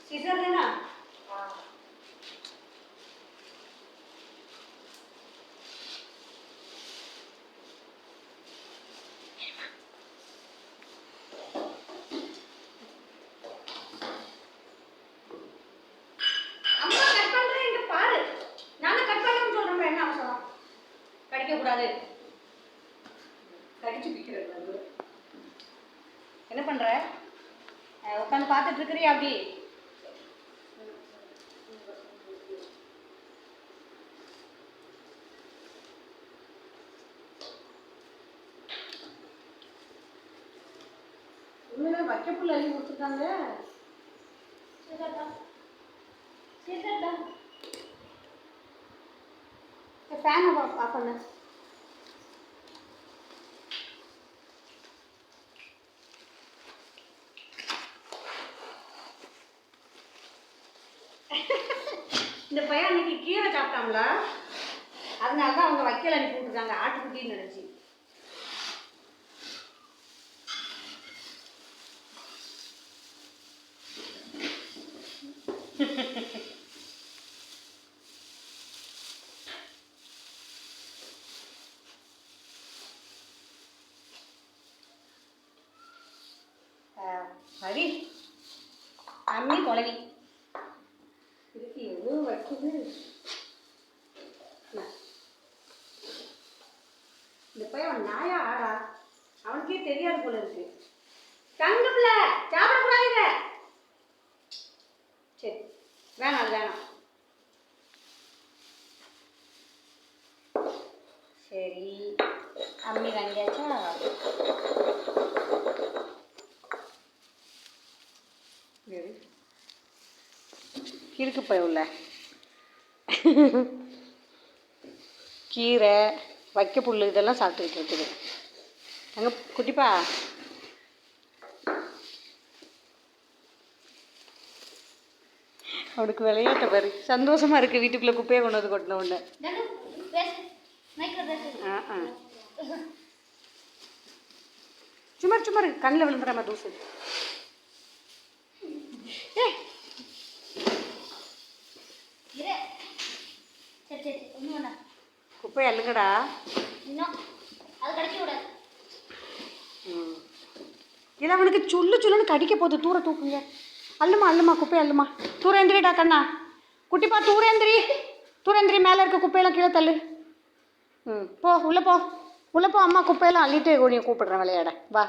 Scissor है ना। அம்மா கட் பண்றேன் இங்க பாரு. நானே கட் பண்ணனும் சொல்றேன் என்ன அவசரம். கடிக்க கூடாது. கடிச்சு பிக்கிறது. என்ன பண்ற? உட்காந்து பார்த்துட்டு இருக்கறியா அப்படி? உண்மையிலே வைக்கப்புள்ள அள்ளி கொடுத்துருக்காங்க. ஃபேனை ஆஃப் பண்ணு. இந்த பையன் அன்னைக்கு கீரை சாப்பிட்டாங்களா, அதனால தான் அவங்க வைக்கல அனுப்பி விட்டுருக்காங்க ஆட்டுக்குட்டின்னு நினச்சி. ஹரி அம்மி குழவி இதுக்கு எதுவும் வைக்குது. இந்த பையன் நாயா ஆடா அவனுக்கே தெரியாது போல இருக்கு. தங்கப்பில்ல சாப்பிடக்கூடாதுங்க. சரி வேணாம் அது வேணாம். சரி அம்மி வாங்கியாச்சா? இருக்கு உள்ள கீரை வைக்க புல் இதெல்லாம் சாப்பிட்டுக்கிட்டு இருக்குது. அங்கே குட்டிப்பா அவனுக்கு விளையாட்ட பாரு, சந்தோஷமா இருக்கு. வீட்டுக்குள்ளே குப்பையை கொண்டு வந்து கொட்டின உடனே சும்மா சும்மா இருக்கு. கண்ணில் விழுந்துடாம தூசு. குப்பை அள்ளுங்கடா. இல்லை அவனுக்கு சுள்ளு சுள்ளுன்னு கடிக்க போகுது. தூர தூக்குங்க. அள்ளுமா அள்ளுமா குப்பை அள்ளுமா. தூரேந்திரிடா கண்ணா. குட்டிப்பா தூரேந்திரி மேலே இருக்க குப்பையெல்லாம் கீழே தள்ளு. போ உள்ளே போ உள்ளே போ. அம்மா குப்பையெல்லாம் அள்ளிட்டு நீ கூப்பிடுறேன் விளையாட வா.